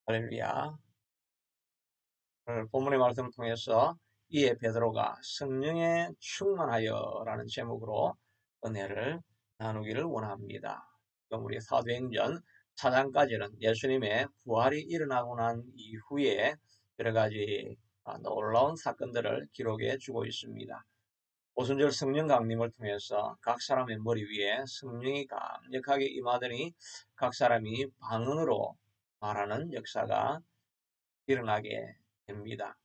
할렐루야. 오늘 본문의 말씀을 통해서 이에 베드로가 성령에 충만하여라는 제목으로 은혜를 나누기를 원합니다. 그럼 우리 사도행전 4장까지는 예수님의 부활이 일어나고 난 이후에 여러 가지 놀라운 사건들을 기록해 주고 있습니다. 오순절 성령 강림을 통해서 각 사람의 머리 위에 성령이 강력하게 임하더니 각 사람이 방언으로 말하는 역사가 일어나게 됩니다.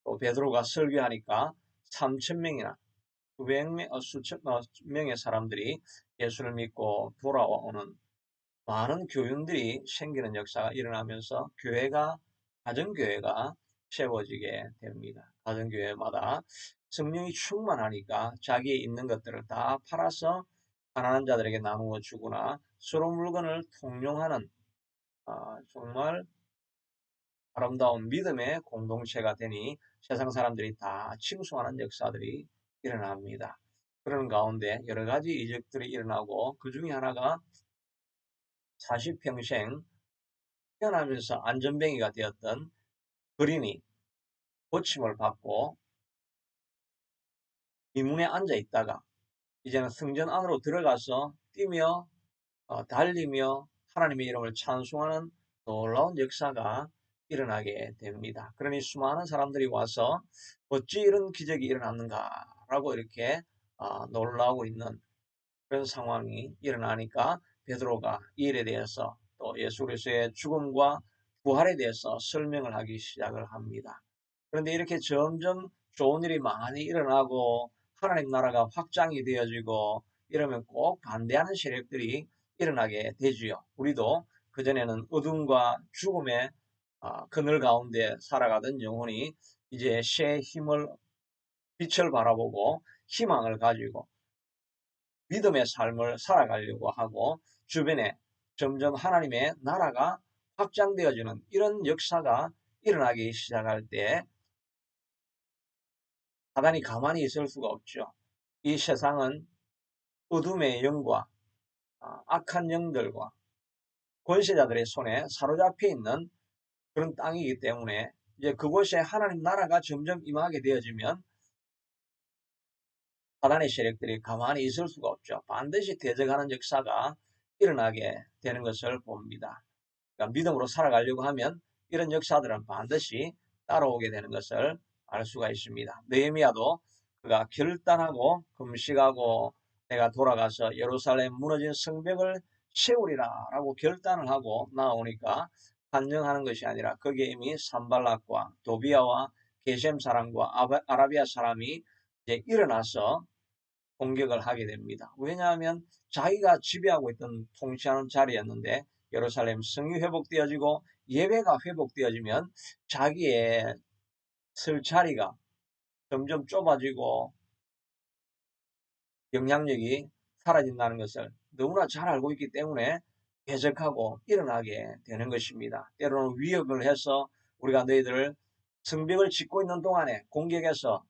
또 베드로가 설교하니까 3,000명이나 수천 명의 사람들이 예수를 믿고 돌아오는 많은 교윤들이 생기는 역사가 일어나면서 가정교회가 세워지게 됩니다. 가정교회마다 성령이 충만하니까 자기의 있는 것들을 다 팔아서 가난한 자들에게 나누어 주거나 서로 물건을 통용하는 정말 아름다운 믿음의 공동체가 되니 세상 사람들이 다 칭송하는 역사들이 일어납니다. 그런 가운데 여러 가지 이적들이 일어나고 그 중에 하나가 40평생 태어나면서 안전뱅이가 되었던 그린이 고침을 받고 미문에 앉아 있다가 이제는 성전 안으로 들어가서 뛰며 달리며 하나님의 이름을 찬송하는 놀라운 역사가 일어나게 됩니다. 그러니 수많은 사람들이 와서 어찌 이런 기적이 일어났는가라고 이렇게 놀라고 있는 그런 상황이 일어나니까 베드로가 이 일에 대해서 또 예수 그리스도의 죽음과 부활에 대해서 설명을 하기 시작을 합니다. 그런데 이렇게 점점 좋은 일이 많이 일어나고 하나님 나라가 확장이 되어지고 이러면 꼭 반대하는 세력들이 일어나게 되지요. 우리도 그전에는 어둠과 죽음의 그늘 가운데 살아가던 영혼이 이제 새 힘을 빛을 바라보고 희망을 가지고 믿음의 삶을 살아가려고 하고 주변에 점점 하나님의 나라가 확장되어지는 이런 역사가 일어나기 시작할 때 사단이 가만히 있을 수가 없죠. 이 세상은 어둠의 영과 악한 영들과 권세자들의 손에 사로잡혀 있는 그런 땅이기 때문에 이제 그곳에 하나님 나라가 점점 임하게 되어지면 사단의 세력들이 가만히 있을 수가 없죠. 반드시 대적하는 역사가 일어나게 되는 것을 봅니다. 그러니까 믿음으로 살아가려고 하면 이런 역사들은 반드시 따라오게 되는 것을 알 수가 있습니다. 느헤미야도 그가 결단하고 금식하고 내가 돌아가서 예루살렘 무너진 성벽을 세우리라 라고 결단을 하고 나오니까 환영하는 것이 아니라 거기에 이미 산발락과 도비아와 게셈 사람과 아라비아 사람이 이제 일어나서 공격을 하게 됩니다. 왜냐하면 자기가 지배하고 있던 통치하는 자리였는데 예루살렘 성이 회복되어지고 예배가 회복되어지면 자기의 설 자리가 점점 좁아지고 영향력이 사라진다는 것을 너무나 잘 알고 있기 때문에 배적하고 일어나게 되는 것입니다. 때로는 위협을 해서 우리가 너희들을 성벽을 짓고 있는 동안에 공격해서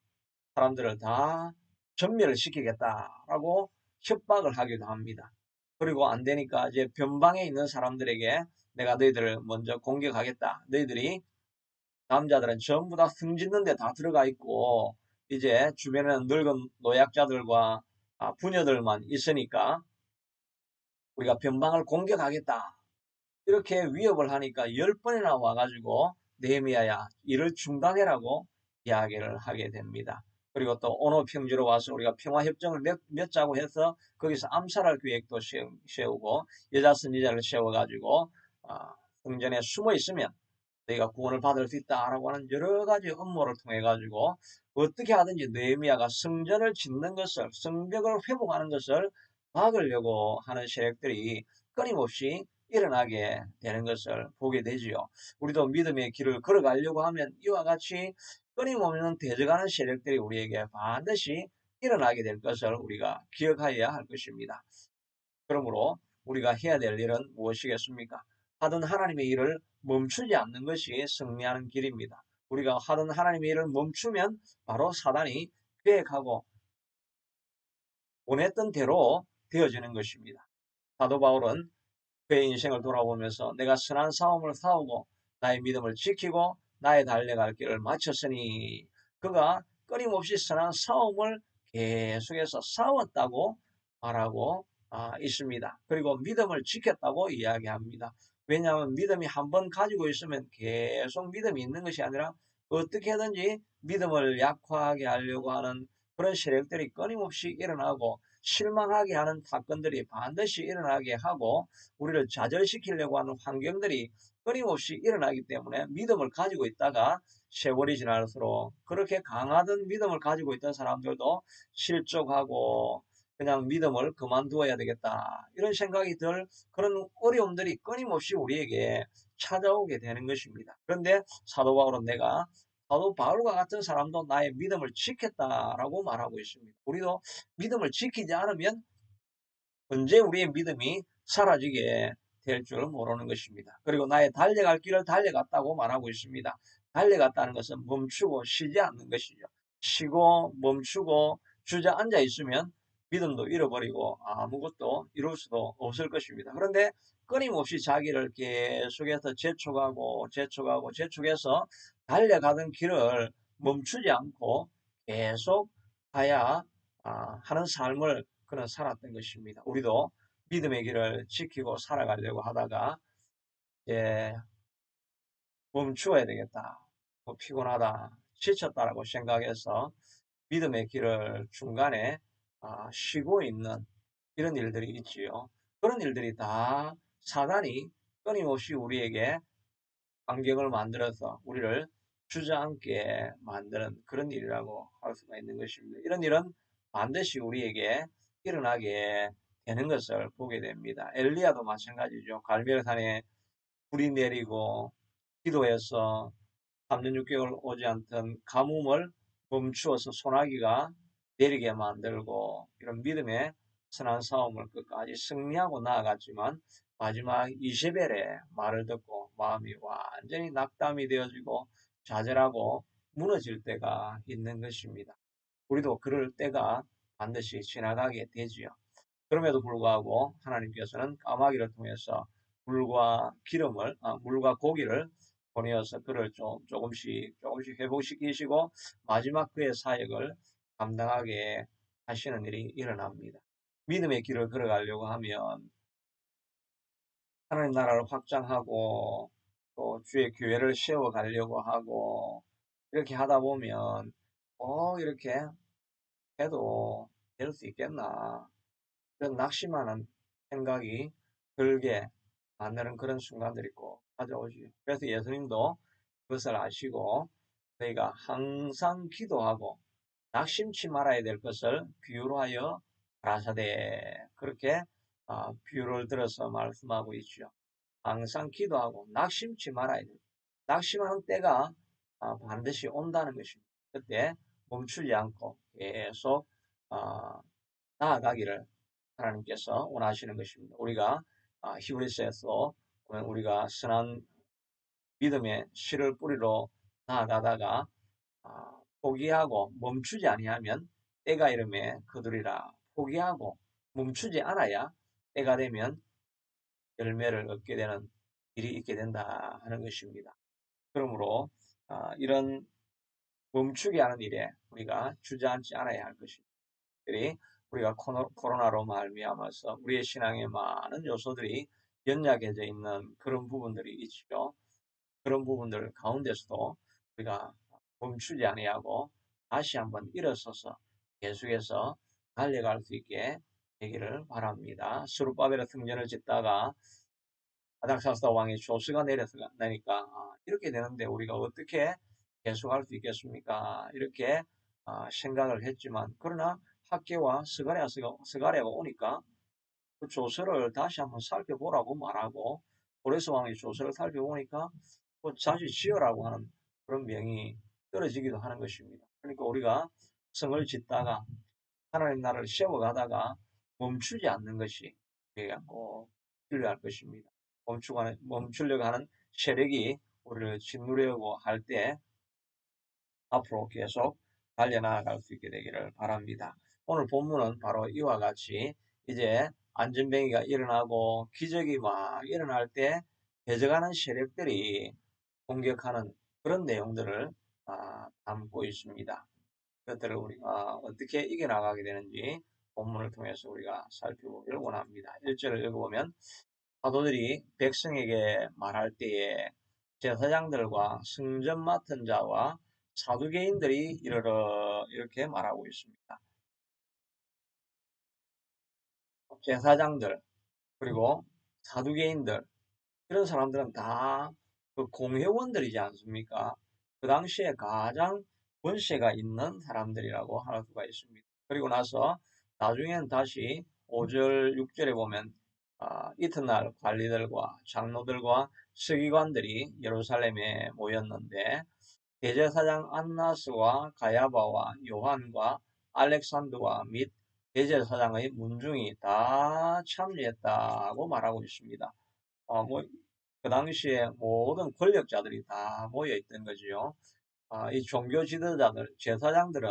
사람들을 다 전멸을 시키겠다라고 협박을 하기도 합니다. 그리고 안 되니까 이제 변방에 있는 사람들에게 내가 너희들을 먼저 공격하겠다. 너희들이 남자들은 전부 다 승 짓는 데 다 들어가 있고 이제 주변에는 늙은 노약자들과 부녀들만 있으니까 우리가 변방을 공격하겠다. 이렇게 위협을 하니까 10번이나 와가지고 느헤미야야 이를 중단해라고 이야기를 하게 됩니다. 그리고 또 오노 평지로 와서 우리가 평화협정을 맺자고 해서 거기서 암살할 계획도 세우고 여자 선지자를 세워가지고 성전에 숨어 있으면 너희가 구원을 받을 수 있다라고 하는 여러 가지 음모를 통해 가지고 어떻게 하든지 느헤미야가 성전을 짓는 것을 성벽을 회복하는 것을 막으려고 하는 세력들이 끊임없이 일어나게 되는 것을 보게 되지요. 우리도 믿음의 길을 걸어가려고 하면 이와 같이 끊임없는 대적하는 세력들이 우리에게 반드시 일어나게 될 것을 우리가 기억하여야 할 것입니다. 그러므로 우리가 해야 될 일은 무엇이겠습니까? 하던 하나님의 일을 멈추지 않는 것이 승리하는 길입니다. 우리가 하던 하나님의 일을 멈추면 바로 사단이 계획하고 원했던 대로 되어지는 것입니다. 사도 바울은 그의 인생을 돌아보면서 내가 선한 싸움을 싸우고 나의 믿음을 지키고 나의 달려갈 길을 마쳤으니 그가 끊임없이 선한 싸움을 계속해서 싸웠다고 말하고 있습니다. 그리고 믿음을 지켰다고 이야기합니다. 왜냐하면 믿음이 한번 가지고 있으면 계속 믿음이 있는 것이 아니라 어떻게든지 믿음을 약화하게 하려고 하는 그런 세력들이 끊임없이 일어나고 실망하게 하는 사건들이 반드시 일어나게 하고 우리를 좌절시키려고 하는 환경들이 끊임없이 일어나기 때문에 믿음을 가지고 있다가 세월이 지날수록 그렇게 강하던 믿음을 가지고 있던 사람들도 실족하고 그냥 믿음을 그만두어야 되겠다 이런 생각이 들 그런 어려움들이 끊임없이 우리에게 찾아오게 되는 것입니다. 그런데 사도 바울은 내가 사도 바울과 같은 사람도 나의 믿음을 지켰다라고 말하고 있습니다. 우리도 믿음을 지키지 않으면 언제 우리의 믿음이 사라지게 될 줄 모르는 것입니다. 그리고 나의 달려갈 길을 달려갔다고 말하고 있습니다. 달려갔다는 것은 멈추고 쉬지 않는 것이죠. 쉬고 멈추고 주저앉아 있으면 믿음도 잃어버리고 아무것도 이룰 수도 없을 것입니다. 그런데 끊임없이 자기를 계속해서 재촉해서 달려가던 길을 멈추지 않고 계속 가야 하는 삶을 그는 살았던 것입니다. 우리도 믿음의 길을 지키고 살아가려고 하다가 예, 멈추어야 되겠다. 피곤하다. 지쳤다라고 생각해서 믿음의 길을 중간에 쉬고 있는 이런 일들이 있지요. 그런 일들이 다 사단이 끊임없이 우리에게 환경을 만들어서 우리를 주저앉게 만드는 그런 일이라고 할 수가 있는 것입니다. 이런 일은 반드시 우리에게 일어나게 되는 것을 보게 됩니다. 엘리야도 마찬가지죠. 갈멜산에 불이 내리고 기도해서 3년 6개월 오지 않던 가뭄을 멈추어서 소나기가 내리게 만들고 이런 믿음의 선한 싸움을 끝까지 승리하고 나아갔지만 마지막 이세벨의 말을 듣고 마음이 완전히 낙담이 되어지고 좌절하고 무너질 때가 있는 것입니다. 우리도 그럴 때가 반드시 지나가게 되지요. 그럼에도 불구하고 하나님께서는 까마귀를 통해서 물과 고기를 보내어서 그를 조금씩 회복시키시고 마지막 그의 사역을 감당하게 하시는 일이 일어납니다. 믿음의 길을 걸어가려고 하면 하나님 나라를 확장하고 또 주의 교회를 세워가려고 하고 이렇게 하다 보면 이렇게 해도 될 수 있겠나 그런 낙심하는 생각이 들게 만드는 그런 순간들이 꼭 찾아오지. 그래서 예수님도 그것을 아시고 저희가 항상 기도하고 낙심치 말아야 될 것을 비유로 하여 가라사대 그렇게 비유를 들어서 말씀하고 있죠. 항상 기도하고 낙심치 말아야 돼. 낙심하는 때가 반드시 온다는 것입니다. 그때 멈추지 않고 계속 나아가기를 하나님께서 원하시는 것입니다. 우리가 히브리서에서 우리가 선한 믿음의 씨를 뿌리러 나아가다가 포기하고 멈추지 아니하면 때가 이름에 거두리라. 포기하고 멈추지 않아야 때가 되면 열매를 얻게 되는 일이 있게 된다 하는 것입니다. 그러므로 이런 멈추게 하는 일에 우리가 주저앉지 않아야 할 것입니다. 우리가 코로나로 말미암아서 우리의 신앙에 많은 요소들이 연약해져 있는 그런 부분들이 있죠. 그런 부분들 가운데서도 우리가 멈추지 아니하고 다시 한번 일어서서 계속해서 달려갈 수 있게 되기를 바랍니다. 스룹바벨의 성전을 짓다가 아닥사스다 왕의 조스가 내리니까 이렇게 되는데 우리가 어떻게 계속할 수 있겠습니까? 이렇게 생각을 했지만 그러나 학계와 스가랴가 오니까 그 조서를 다시 한번 살펴보라고 말하고 고레스 왕의 조서를 살펴보니까 자주 지어라고 하는 그런 명이 떨어지기도 하는 것입니다. 그러니까 우리가 성을 짓다가 하나님 나라를 세워가다가 멈추지 않는 것이 우리가 꼭 필요할 것입니다. 멈추려고 하는 세력이 우리를 짓누려고 할 때 앞으로 계속 달려나갈 수 있게 되기를 바랍니다. 오늘 본문은 바로 이와 같이 이제 안전뱅이가 일어나고 기적이 막 일어날 때 배져가는 세력들이 공격하는 그런 내용들을 담고 있습니다. 그것들을 우리가 어떻게 이겨나가게 되는지 본문을 통해서 우리가 살펴보기를 원합니다. 1절을 읽어보면 사도들이 백성에게 말할 때에 제사장들과 승전 맡은 자와 사두개인들이 이르러 이렇게 말하고 있습니다. 제사장들 그리고 사두개인들 이런 사람들은 다 그 공회원들이지 않습니까? 그 당시에 가장 권세가 있는 사람들이라고 할 수가 있습니다. 그리고 나서 나중에는 다시 5절, 6절에 보면 이튿날 관리들과 장로들과 서기관들이 예루살렘에 모였는데 대제사장 안나스와 가야바와 요한과 알렉산더와 및 대제사장의 문중이 다 참여했다고 말하고 있습니다. 뭐, 그 당시에 모든 권력자들이 다 모여 있던 거지요. 이 종교 지도자들, 제사장들은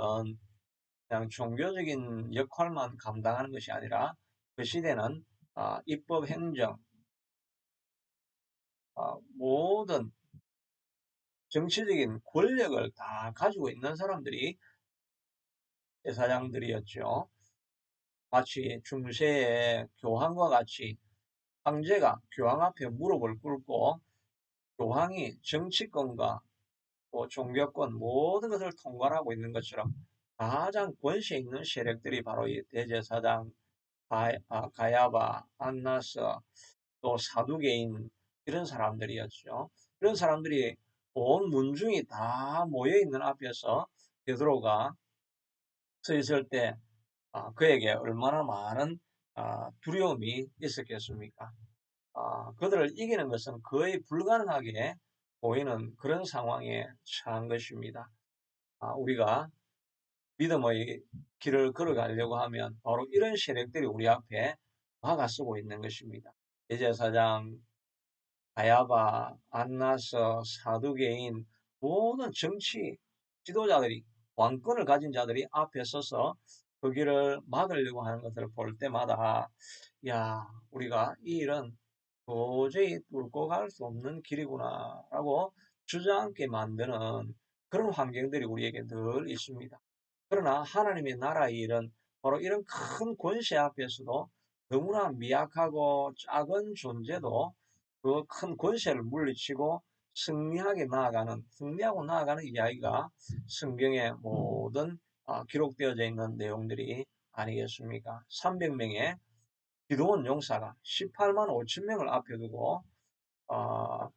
그냥 종교적인 역할만 감당하는 것이 아니라 그 시대는 입법, 행정, 모든 정치적인 권력을 다 가지고 있는 사람들이 제사장들이었죠. 마치 중세의 교황과 같이 황제가 교황 앞에 무릎을 꿇고 교황이 정치권과 또 종교권 모든 것을 통괄하고 있는 것처럼 가장 권세 있는 세력들이 바로 이 대제사장, 가야바, 안나스, 또 사두개인 이런 사람들이었죠. 이런 사람들이 온 문중이 다 모여 있는 앞에서 베드로가 서 있을 때 그에게 얼마나 많은 두려움이 있었겠습니까? 그들을 이기는 것은 거의 불가능하게 보이는 그런 상황에 처한 것입니다. 우리가 믿음의 길을 걸어가려고 하면 바로 이런 세력들이 우리 앞에 막아서고 있는 것입니다. 대제사장, 가야바, 안나서, 사두개인 모든 정치 지도자들이 왕권을 가진 자들이 앞에 서서 그 길을 막으려고 하는 것을 볼 때마다 야 우리가 이 일은 도저히 뚫고 갈 수 없는 길이구나라고 주저앉게 만드는 그런 환경들이 우리에게 늘 있습니다. 그러나 하나님의 나라의 일은 바로 이런 큰 권세 앞에서도 너무나 미약하고 작은 존재도 그 큰 권세를 물리치고 승리하고 나아가는 이야기가 성경의 모든 기록되어져 있는 내용들이 아니겠습니까? 300명의 기도원 용사가 18만 5천 명을 앞에 두고 어,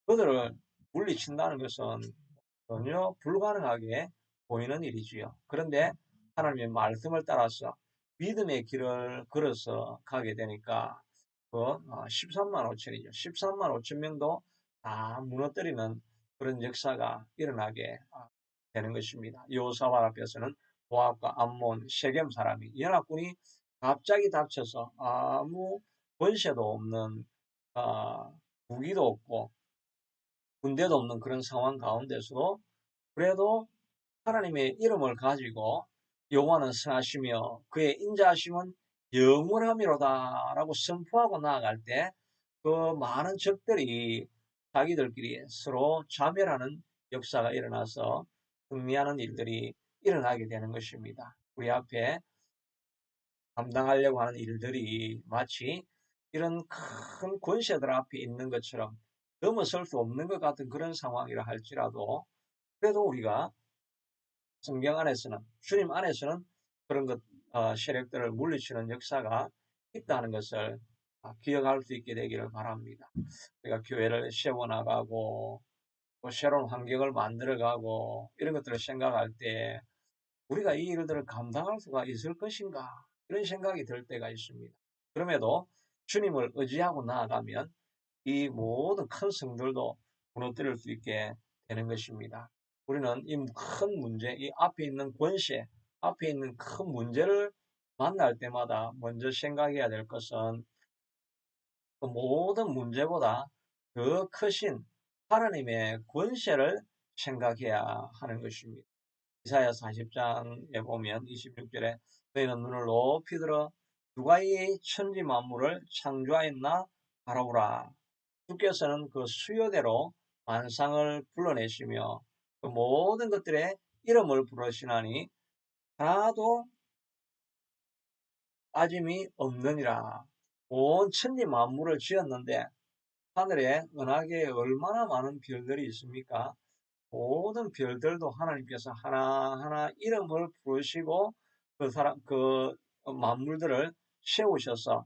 그들을 물리친다는 것은 전혀 불가능하게 보이는 일이지요. 그런데 하나님의 말씀을 따라서 믿음의 길을 걸어서 가게 되니까 그 13만 5천이죠. 13만 5천 명도 다 무너뜨리는 그런 역사가 일어나게 되는 것입니다. 여호사밧 앞에서는 모압과 암몬, 세겜 사람이 연합군이 갑자기 닥쳐서 아무 권세도 없는 무기도 없고 군대도 없는 그런 상황 가운데서도 그래도 하나님의 이름을 가지고 여호와는 선하시며 그의 인자하심은 영원함이로다 라고 선포하고 나아갈 때 그 많은 적들이 자기들끼리 서로 자멸하는 역사가 일어나서 승리하는 일들이 일어나게 되는 것입니다. 우리 앞에 감당하려고 하는 일들이 마치 이런 큰 권세들 앞에 있는 것처럼 넘어설 수 없는 것 같은 그런 상황이라 할지라도 그래도 우리가 성경 안에서는 주님 안에서는 그런 것 세력들을 물리치는 역사가 있다는 것을 기억할 수 있게 되기를 바랍니다. 우리가 교회를 세워나가고 또 새로운 환경을 만들어가고 이런 것들을 생각할 때 우리가 이 일들을 감당할 수가 있을 것인가 이런 생각이 들 때가 있습니다. 그럼에도 주님을 의지하고 나아가면 이 모든 큰 성들도 무너뜨릴 수 있게 되는 것입니다. 우리는 이 큰 문제, 이 앞에 있는 권세, 앞에 있는 큰 문제를 만날 때마다 먼저 생각해야 될 것은 그 모든 문제보다 더 크신 하나님의 권세를 생각해야 하는 것입니다. 이사야 40장에 보면 26절에 너희는 눈을 높이 들어 누가 이 천지 만물을 창조하였나 바라보라. 주께서는 그 수요대로 만상을 불러내시며 그 모든 것들의 이름을 부르시나니 하나도 빠짐이 없느니라. 온 천지 만물을 지었는데 하늘에 은하계에 얼마나 많은 별들이 있습니까? 모든 별들도 하나님께서 하나하나 이름을 부르시고 그 만물들을 세우셔서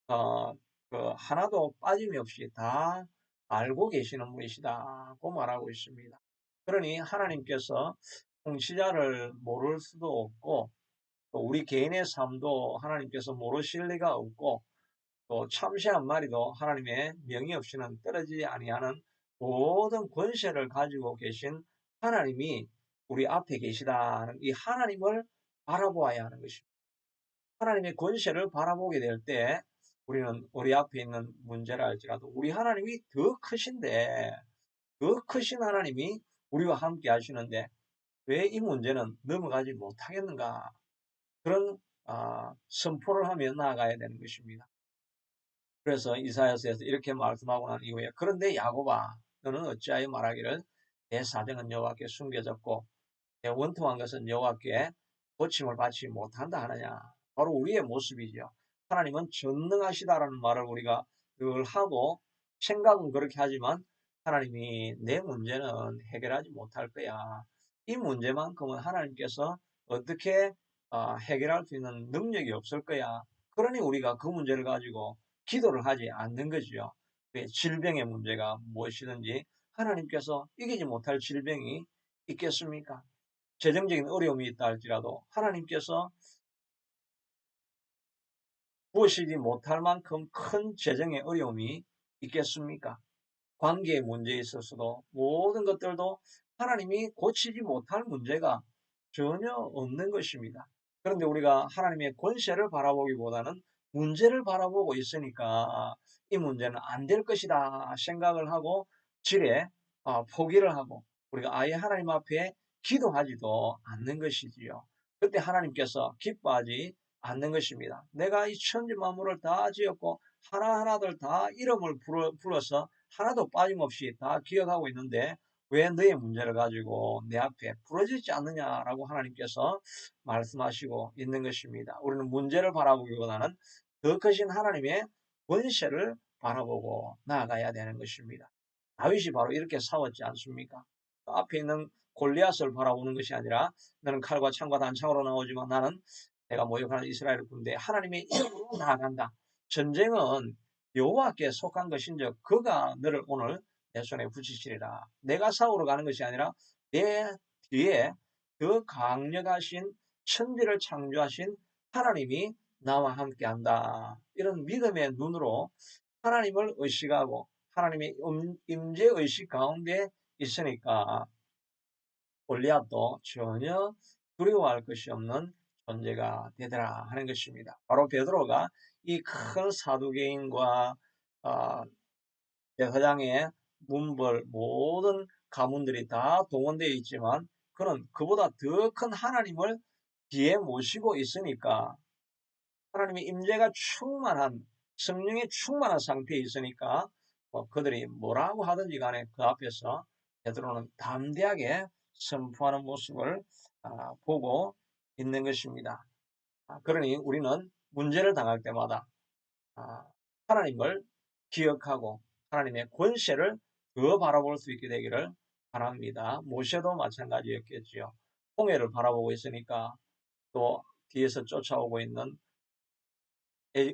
어, 그 하나도 빠짐이 없이 다 알고 계시는 분이시다고 말하고 있습니다. 그러니 하나님께서 통치자를 모를 수도 없고 또 우리 개인의 삶도 하나님께서 모르실 리가 없고 또 참새 한 마리도 하나님의 명의 없이는 떨어지지 아니하는 모든 권세를 가지고 계신 하나님이 우리 앞에 계시다는 이 하나님을 바라보아야 하는 것입니다. 하나님의 권세를 바라보게 될 때 우리는 우리 앞에 있는 문제라 할지라도 우리 하나님이 더 크신데 더 크신 하나님이 우리와 함께 하시는데 왜 이 문제는 넘어가지 못하겠는가 그런 선포를 하며 나아가야 되는 것입니다. 그래서 이사야서에서 이렇게 말씀하고 난 이후에 그런데 야곱아 너는 어찌하여 말하기를 내 사정은 여호와께 숨겨졌고 내 원통한 것은 여호와께 고침을 받지 못한다 하느냐. 바로 우리의 모습이죠. 하나님은 전능하시다라는 말을 우리가 늘 하고 생각은 그렇게 하지만 하나님이 내 문제는 해결하지 못할 거야. 이 문제만큼은 하나님께서 어떻게 해결할 수 있는 능력이 없을 거야. 그러니 우리가 그 문제를 가지고 기도를 하지 않는 거지요. 질병의 문제가 무엇이든지 하나님께서 이기지 못할 질병이 있겠습니까? 재정적인 어려움이 있다 할지라도 하나님께서 부으시지 못할 만큼 큰 재정의 어려움이 있겠습니까? 관계의 문제에 있어서도 모든 것들도 하나님이 고치지 못할 문제가 전혀 없는 것입니다. 그런데 우리가 하나님의 권세를 바라보기보다는 문제를 바라보고 있으니까 이 문제는 안 될 것이다 생각을 하고 지레 포기를 하고 우리가 아예 하나님 앞에 기도하지도 않는 것이지요. 그때 하나님께서 기뻐하지 않는 것입니다. 내가 이 천지 만물을 다 지었고 하나하나들 다 이름을 불러서 하나도 빠짐없이 다 기억하고 있는데 왜 너의 문제를 가지고 내 앞에 부러지지 않느냐라고 하나님께서 말씀하시고 있는 것입니다. 우리는 문제를 바라보기보다는 더 크신 하나님의 권세를 바라보고 나아가야 되는 것입니다. 다윗이 바로 이렇게 싸웠지 않습니까? 앞에 있는 골리앗을 바라보는 것이 아니라 너는 칼과 창과 단창으로 나오지만 나는 내가 모욕하는 이스라엘 군대 하나님의 이름으로 나아간다. 전쟁은 여호와께 속한 것인즉 그가 너를 오늘 내 손에 붙이시리라. 내가 싸우러 가는 것이 아니라 내 뒤에 더 강력하신 천지를 창조하신 하나님이 나와 함께 한다. 이런 믿음의 눈으로 하나님을 의식하고 하나님의 임재의식 가운데 있으니까 골리앗도 전혀 두려워할 것이 없는 존재가 되더라 하는 것입니다. 바로 베드로가 이 큰 사두개인과 제사장의 문벌 모든 가문들이 다 동원되어 있지만 그는 그보다 더 큰 하나님을 뒤에 모시고 있으니까 하나님의 임재가 충만한 성령의 충만한 상태에 있으니까 그들이 뭐라고 하든지 간에 그 앞에서 베드로는 담대하게 선포하는 모습을 보고 있는 것입니다. 그러니 우리는 문제를 당할 때마다 하나님을 기억하고 하나님의 권세를 더 바라볼 수 있게 되기를 바랍니다. 모세도 마찬가지였겠지요. 홍해를 바라보고 있으니까 또 뒤에서 쫓아오고 있는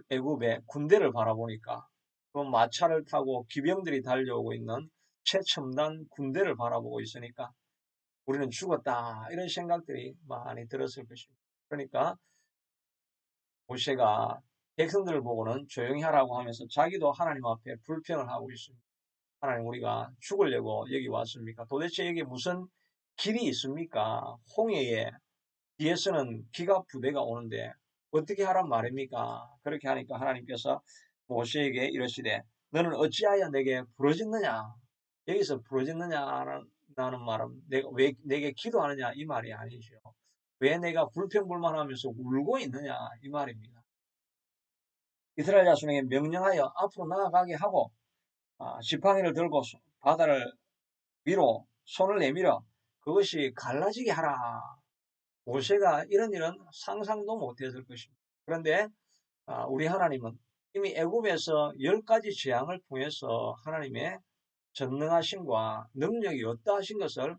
애굽의 군대를 바라보니까 그 마차를 타고 기병들이 달려오고 있는 최첨단 군대를 바라보고 있으니까 우리는 죽었다 이런 생각들이 많이 들었을 것입니다. 그러니까 모세가 백성들을 보고는 조용히 하라고 하면서 자기도 하나님 앞에 불평을 하고 있습니다. 하나님 우리가 죽으려고 여기 왔습니까? 도대체 여기 무슨 길이 있습니까? 홍해에 뒤에서는 기갑 부대가 오는데 어떻게 하란 말입니까? 그렇게 하니까 하나님께서 모세에게 이러시되 너는 어찌하여 내게 부르짖느냐? 여기서 부르짖느냐는 말은 내가 왜 내게 기도하느냐 이 말이 아니죠. 왜 내가 불평불만하면서 울고 있느냐 이 말입니다. 이스라엘 자손에게 명령하여 앞으로 나아가게 하고 지팡이를 들고 바다를 위로 손을 내밀어 그것이 갈라지게 하라. 모세가 이런 일은 상상도 못했을 것입니다. 그런데 우리 하나님은 이미 애굽에서 10가지 재앙을 통해서 하나님의 전능하심과 능력이 어떠하신 것을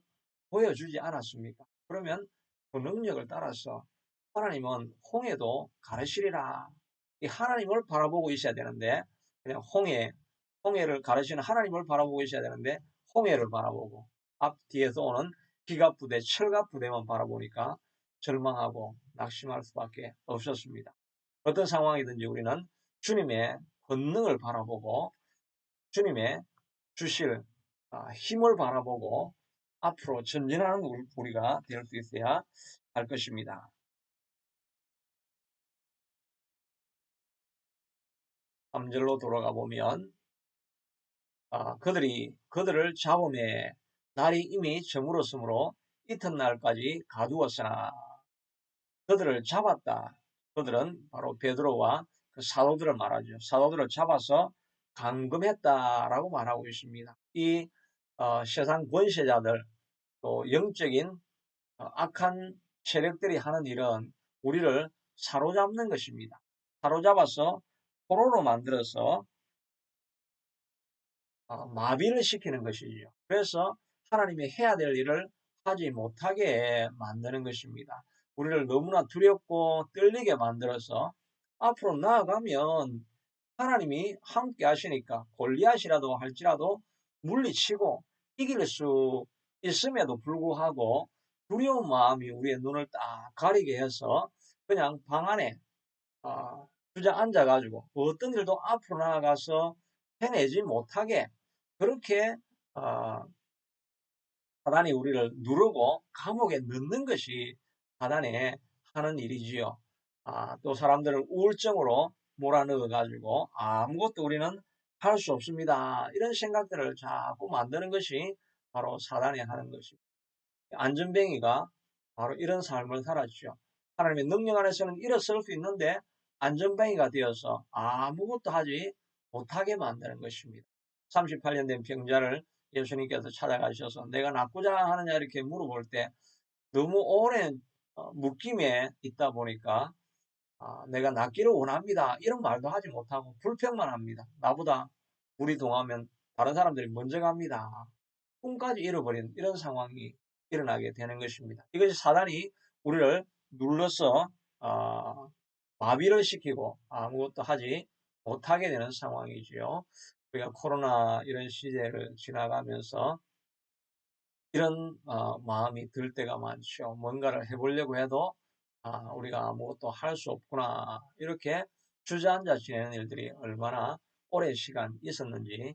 보여주지 않았습니까? 그러면 그 능력을 따라서 하나님은 홍해도 가르시리라. 이 하나님을 바라보고 있어야 되는데 그냥 홍해를 가르치는 하나님을 바라보고 있어야 되는데 홍해를 바라보고 앞뒤에서 오는 기갑부대, 철갑부대만 바라보니까 절망하고 낙심할 수밖에 없었습니다. 어떤 상황이든지 우리는 주님의 권능을 바라보고 주님의 주실 힘을 바라보고 앞으로 전진하는 우리가 될 수 있어야 할 것입니다. 3절로 돌아가 보면 그들을 잡음에 날이 이미 저물었으므로 이튿날까지 가두었으나 그들을 잡았다. 그들은 바로 베드로와 그 사도들을 말하죠. 사도들을 잡아서 감금했다라고 말하고 있습니다. 이 세상 권세자들 또 영적인 악한 세력들이 하는 일은 우리를 사로잡는 것입니다. 사로잡아서 포로로 만들어서 마비를 시키는 것이죠. 그래서 하나님이 해야 될 일을 하지 못하게 만드는 것입니다. 우리를 너무나 두렵고 떨리게 만들어서 앞으로 나아가면 하나님이 함께 하시니까 골리앗이라도 할지라도 물리치고 이길 수 있음에도 불구하고 두려운 마음이 우리의 눈을 딱 가리게 해서 그냥 방 안에 주저앉아 가지고 어떤 일도 앞으로 나아가서 해내지 못하게 그렇게 어, 사단이 우리를 누르고 감옥에 넣는 것이 사단이 하는 일이지요. 또 사람들을 우울증으로 몰아넣어 가지고 아무것도 우리는 할 수 없습니다. 이런 생각들을 자꾸 만드는 것이 바로 사단이 하는 것입니다. 안전뱅이가 바로 이런 삶을 살았죠. 하나님의 능력 안에서는 일어설 수 있는데 안전뱅이가 되어서 아무것도 하지 못하게 만드는 것입니다. 38년 된 병자를 예수님께서 찾아가셔서 내가 낫고자 하느냐 이렇게 물어볼 때 너무 오랜 묶임에 있다 보니까 내가 낫기를 원합니다. 이런 말도 하지 못하고 불평만 합니다. 나보다 우리 동하면 다른 사람들이 먼저 갑니다. 꿈까지 잃어버린 이런 상황이 일어나게 되는 것입니다. 이것이 사단이 우리를 눌러서 마비를 시키고 아무것도 하지 못하게 되는 상황이지요. 우리가 코로나 이런 시대를 지나가면서 이런 마음이 들 때가 많죠. 뭔가를 해보려고 해도 우리가 아무것도 할 수 없구나 이렇게 주저앉아 지내는 일들이 얼마나 오랜 시간 있었는지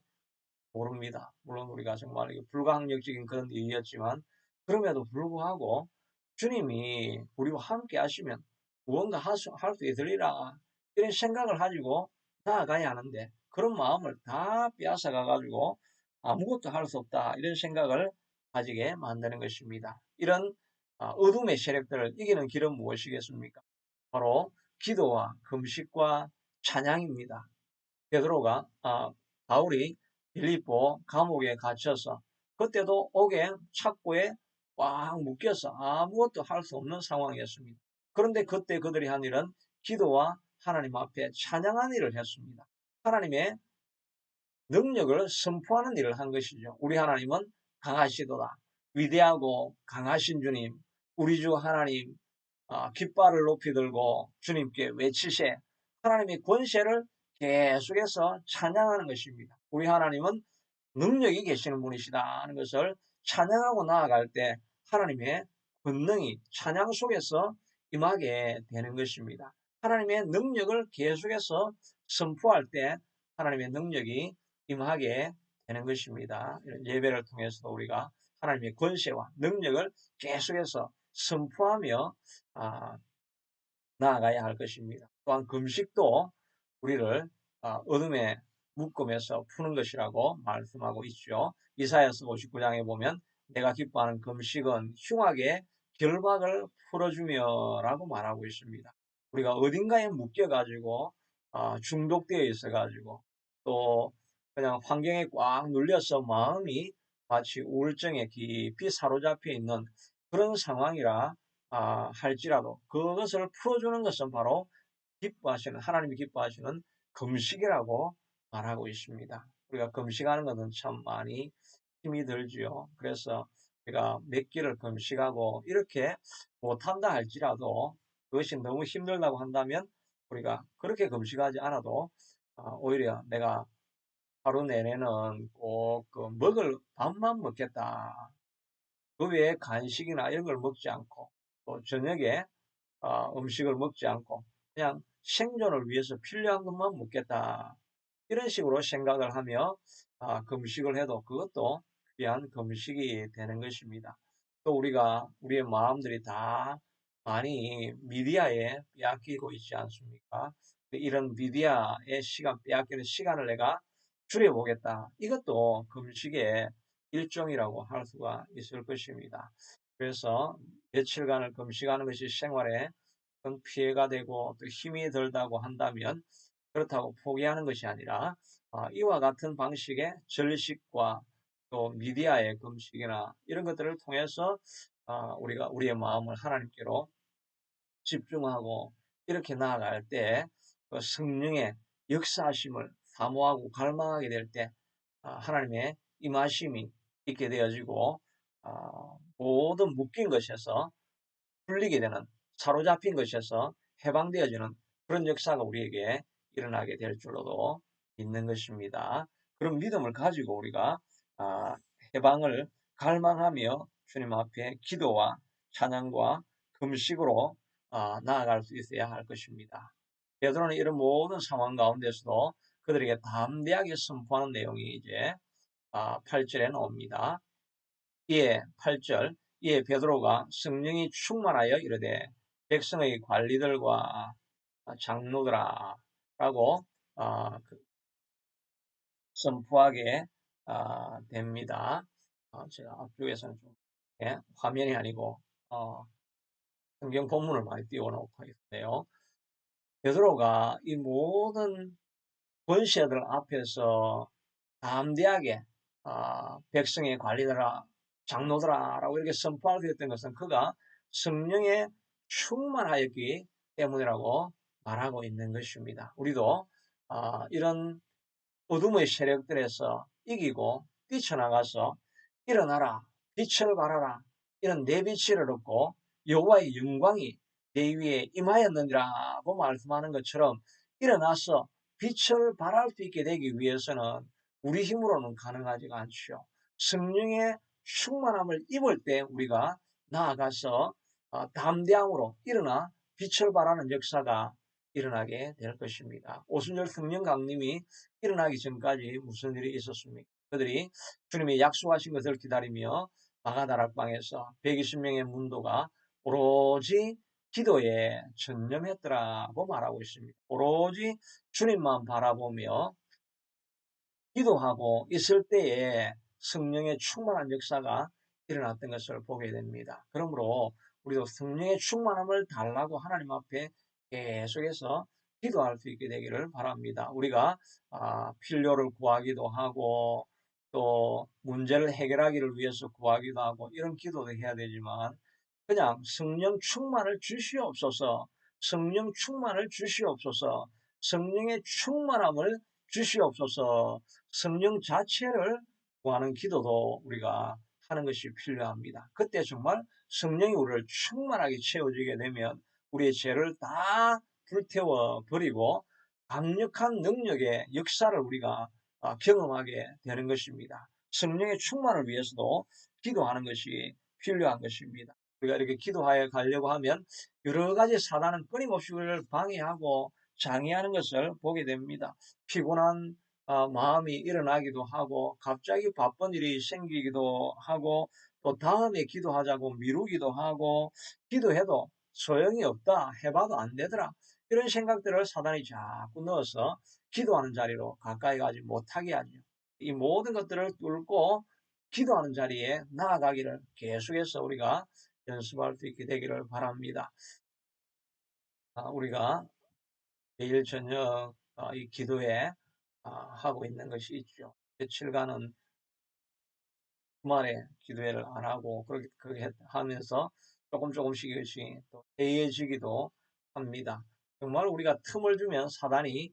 모릅니다. 물론 우리가 정말 불가항력적인 그런 일이었지만 그럼에도 불구하고 주님이 우리와 함께 하시면 무언가 할 수 있으리라 이런 생각을 가지고 나아가야 하는데 그런 마음을 다 빼앗아가 가지고 아무것도 할 수 없다 이런 생각을 가지게 만드는 것입니다. 이런 어둠의 세력들을 이기는 길은 무엇이겠습니까? 바로 기도와 금식과 찬양입니다. 베드로가 바울이 빌립보 감옥에 갇혀서 그때도 옥에 착고에 꽉 묶여서 아무것도 할 수 없는 상황이었습니다. 그런데 그때 그들이 한 일은 기도와 하나님 앞에 찬양하는 일을 했습니다. 하나님의 능력을 선포하는 일을 한 것이죠. 우리 하나님은 강하시도다. 위대하고 강하신 주님, 우리 주 하나님, 깃발을 높이 들고 주님께 외치세. 하나님의 권세를 계속해서 찬양하는 것입니다. 우리 하나님은 능력이 계시는 분이시다 하는 것을 찬양하고 나아갈 때 하나님의 권능이 찬양 속에서 임하게 되는 것입니다. 하나님의 능력을 계속해서 선포할 때 하나님의 능력이 임하게 되는 것입니다. 이런 예배를 통해서도 우리가 하나님의 권세와 능력을 계속해서 선포하며 나아가야 할 것입니다. 또한 금식도 우리를 어둠의 묶음에서 푸는 것이라고 말씀하고 있죠. 이사야서 59장에 보면 내가 기뻐하는 금식은 흉악의 결박을 풀어주며 라고 말하고 있습니다. 우리가 어딘가에 묶여가지고 중독되어 있어가지고 또 그냥 환경에 꽉 눌려서 마음이 마치 우울증에 깊이 사로잡혀 있는 그런 상황이라 할지라도 그것을 풀어주는 것은 바로 기뻐하시는 하나님이 기뻐하시는 금식이라고 말하고 있습니다. 우리가 금식하는 것은 참 많이 힘이 들지요. 그래서 우리가 몇 끼를 금식하고 이렇게 못한다 할지라도 그것이 너무 힘들다고 한다면 우리가 그렇게 금식하지 않아도 오히려 내가 하루 내내는 꼭 그 먹을 밥만 먹겠다. 그 외에 간식이나 이런 걸 먹지 않고 또 저녁에 음식을 먹지 않고 그냥 생존을 위해서 필요한 것만 먹겠다. 이런 식으로 생각을 하며 금식을 해도 그것도 귀한 금식이 되는 것입니다. 또 우리가 우리의 마음들이 다 많이 미디어에 빼앗기고 있지 않습니까? 이런 미디어의 시간 빼앗기는 시간을 내가 줄여보겠다. 이것도 금식의 일종이라고 할 수가 있을 것입니다. 그래서 며칠간을 금식하는 것이 생활에 큰 피해가 되고 또 힘이 들다고 한다면 그렇다고 포기하는 것이 아니라 이와 같은 방식의 절식과 또 미디어의 금식이나 이런 것들을 통해서 우리가 우리의 마음을 하나님께로 집중하고 이렇게 나아갈 때 그 성령의 역사하심을 사모하고 갈망하게 될 때 하나님의 임하심이 있게 되어지고 모든 묶인 것에서 풀리게 되는 사로잡힌 것에서 해방되어지는 그런 역사가 우리에게 일어나게 될 줄로도 믿는 것입니다. 그런 믿음을 가지고 우리가 해방을 갈망하며 주님 앞에 기도와 찬양과 금식으로 나아갈 수 있어야 할 것입니다. 베드로는 이런 모든 상황 가운데서도 그들에게 담대하게 선포하는 내용이 이제 8절에 나옵니다. 이에 8절 이에 베드로가 성령이 충만하여 이르되 백성의 관리들과 장로들아 라고 선포하게 됩니다. 제가 앞쪽에서는 좀 화면이 아니고 성경 본문을 많이 띄워놓고 있는데요. 베드로가 이 모든 권세들 앞에서 담대하게 백성의 관리들아 장로들아 라고 이렇게 선포하게 됐던 것은 그가 성령에 충만하였기 때문이라고 말하고 있는 것입니다. 우리도 이런 어둠의 세력들에서 이기고 뛰쳐나가서 일어나라 빛을 발하라 이런 내 빛을 얻고 여호와의 영광이 내 위에 임하였느니라고 말씀하는 것처럼 일어나서 빛을 발할 수 있게 되기 위해서는 우리 힘으로는 가능하지가 않죠. 성령의 충만함을 입을 때 우리가 나아가서 담대함으로 일어나 빛을 발하는 역사가 일어나게 될 것입니다. 오순절 성령 강림이 일어나기 전까지 무슨 일이 있었습니까? 그들이 주님이 약속하신 것을 기다리며 마가다락방에서 120명의 문도가 오로지 기도에 전념했더라고 말하고 있습니다. 오로지 주님만 바라보며 기도하고 있을 때에 성령의 충만한 역사가 일어났던 것을 보게 됩니다. 그러므로 우리도 성령의 충만함을 달라고 하나님 앞에 계속해서 기도할 수 있게 되기를 바랍니다. 우리가 필요를 구하기도 하고 또 문제를 해결하기를 위해서 구하기도 하고 이런 기도도 해야 되지만 그냥 성령 충만을 주시옵소서, 성령 충만을 주시옵소서, 성령의 충만함을 주시옵소서, 성령 자체를 구하는 기도도 우리가 하는 것이 필요합니다. 그때 정말 성령이 우리를 충만하게 채워지게 되면 우리의 죄를 다 불태워 버리고 강력한 능력의 역사를 우리가 경험하게 되는 것입니다. 성령의 충만을 위해서도 기도하는 것이 필요한 것입니다. 우리가 이렇게 기도하여 가려고 하면 여러 가지 사단은 끊임없이 우리를 방해하고 장애하는 것을 보게 됩니다. 피곤한 마음이 일어나기도 하고 갑자기 바쁜 일이 생기기도 하고 또 다음에 기도하자고 미루기도 하고 기도해도 소용이 없다 해봐도 안 되더라 이런 생각들을 사단이 자꾸 넣어서 기도하는 자리로 가까이 가지 못하게 하죠. 이 모든 것들을 뚫고 기도하는 자리에 나아가기를 계속해서 우리가 연습할 수 있게 되기를 바랍니다. 우리가 매일 저녁 이 기도에 하고 있는 것이 있죠. 며칠간은 주말에 기도회를 안 하고 그렇게 하면서 조금씩 이것이 또 해이해지기도 합니다. 정말 우리가 틈을 주면 사단이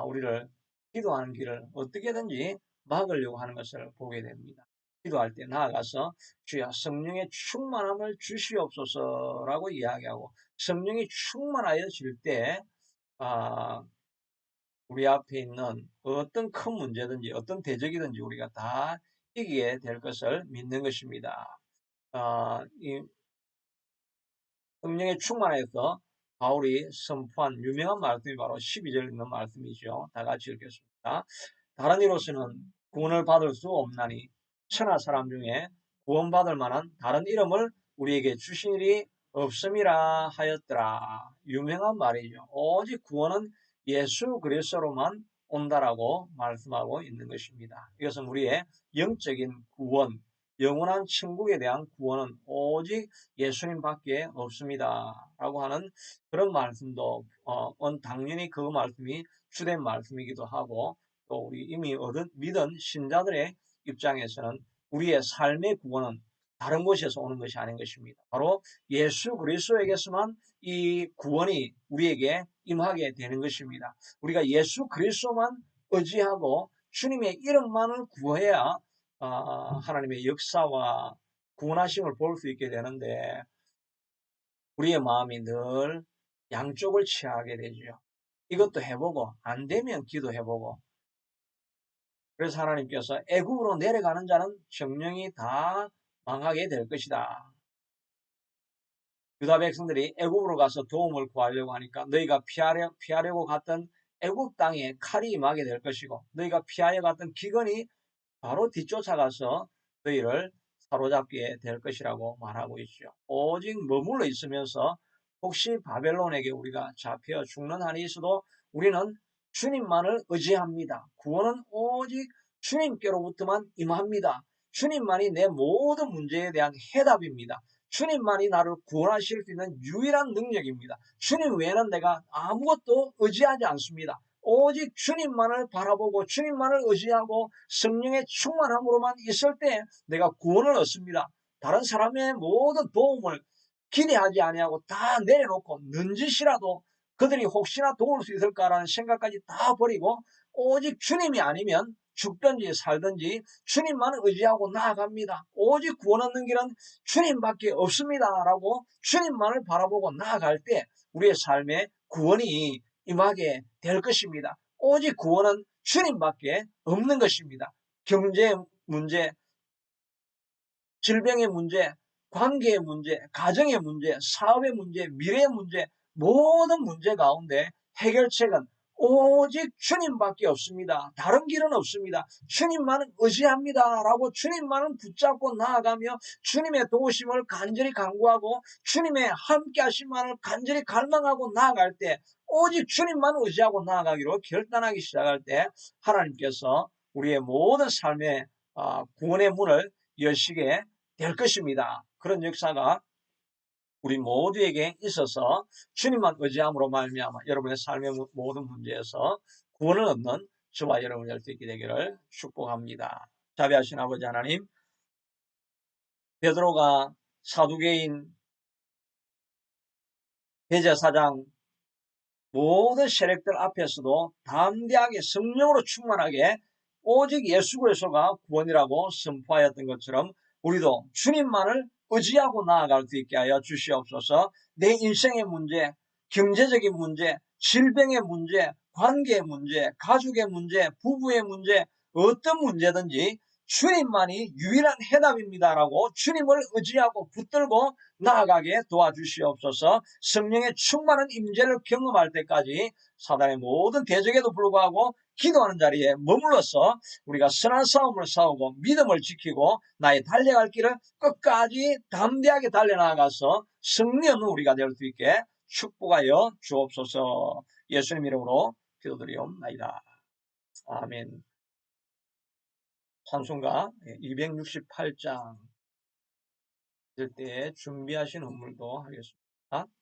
우리를 기도하는 길을 어떻게든지 막으려고 하는 것을 보게 됩니다. 기도할 때 나아가서 주여 성령의 충만함을 주시옵소서라고 이야기하고 성령이 충만하여질 때 아, 우리 앞에 있는 어떤 큰 문제든지 어떤 대적이든지 우리가 다 이기게 될 것을 믿는 것입니다. 이 성령의 충만에서 바울이 선포한 유명한 말씀이 바로 12절 있는 말씀이죠. 다 같이 읽겠습니다. 다른 이로서는 구원을 받을 수 없나니 천하 사람 중에 구원받을 만한 다른 이름을 우리에게 주신 일이 없음이라 하였더라. 유명한 말이죠. 오직 구원은 예수 그리스도로만 온다라고 말씀하고 있는 것입니다. 이것은 우리의 영적인 구원, 영원한 천국에 대한 구원은 오직 예수님밖에 없습니다. 라고 하는 그런 말씀도 당연히 그 말씀이 주된 말씀이기도 하고 또 우리 이미 믿은 신자들의 입장에서는 우리의 삶의 구원은 다른 곳에서 오는 것이 아닌 것입니다. 바로 예수 그리스도에게서만 이 구원이 우리에게 임하게 되는 것입니다. 우리가 예수 그리스도만 의지하고 주님의 이름만을 구해야 하나님의 역사와 구원하심을 볼 수 있게 되는데 우리의 마음이 늘 양쪽을 취하게 되죠. 이것도 해보고 안 되면 기도해보고 그래서 하나님께서 애굽으로 내려가는 자는 정령이 다 망하게 될 것이다. 유다 백성들이 애굽으로 가서 도움을 구하려고 하니까 너희가 피하려고 갔던 애굽 땅에 칼이 임하게 될 것이고 너희가 피하여 갔던 기근이 바로 뒤쫓아가서 너희를 사로잡게 될 것이라고 말하고 있죠. 오직 머물러 있으면서 혹시 바벨론에게 우리가 잡혀 죽는 한이 있어도 우리는 주님만을 의지합니다. 구원은 오직 주님께로부터만 임합니다. 주님만이 내 모든 문제에 대한 해답입니다. 주님만이 나를 구원하실 수 있는 유일한 능력입니다. 주님 외에는 내가 아무것도 의지하지 않습니다. 오직 주님만을 바라보고 주님만을 의지하고 성령의 충만함으로만 있을 때 내가 구원을 얻습니다. 다른 사람의 모든 도움을 기대하지 아니하고 다 내려놓고 는짓이라도 그들이 혹시나 도울 수 있을까라는 생각까지 다 버리고 오직 주님이 아니면 죽든지 살든지 주님만을 의지하고 나아갑니다. 오직 구원 얻는 길은 주님밖에 없습니다. 라고 주님만을 바라보고 나아갈 때 우리의 삶에 구원이 임하게 될 것입니다. 오직 구원은 주님밖에 없는 것입니다. 경제 문제, 질병의 문제, 관계의 문제, 가정의 문제, 사업의 문제, 미래의 문제, 모든 문제 가운데 해결책은 오직 주님밖에 없습니다. 다른 길은 없습니다. 주님만은 의지합니다. 라고 주님만은 붙잡고 나아가며 주님의 도우심을 간절히 간구하고 주님의 함께 하심만을 간절히 갈망하고 나아갈 때 오직 주님만 의지하고 나아가기로 결단하기 시작할 때 하나님께서 우리의 모든 삶의 구원의 문을 여시게 될 것입니다. 그런 역사가 우리 모두에게 있어서 주님만 의지함으로 말미암아 여러분의 삶의 모든 문제에서 구원을 얻는 저와 여러분이 될 수 있게 되기를 축복합니다. 자비하신 아버지 하나님, 베드로가 사두개인 대제사장 모든 세력들 앞에서도 담대하게 성령으로 충만하게 오직 예수 그리스도가 구원이라고 선포하였던 것처럼 우리도 주님만을 의지하고 나아갈 수 있게 하여 주시옵소서. 내 인생의 문제, 경제적인 문제, 질병의 문제, 관계의 문제, 가족의 문제, 부부의 문제, 어떤 문제든지 주님만이 유일한 해답입니다라고 주님을 의지하고 붙들고 나아가게 도와주시옵소서. 성령의 충만한 임재를 경험할 때까지 사단의 모든 대적에도 불구하고 기도하는 자리에 머물러서 우리가 선한 싸움을 싸우고 믿음을 지키고 나의 달려갈 길을 끝까지 담대하게 달려나가서 승리 없는 우리가 될 수 있게 축복하여 주옵소서. 예수님 이름으로 기도드리옵나이다. 아멘. 찬송가 268장 될 때 준비하신 음물도 하겠습니다.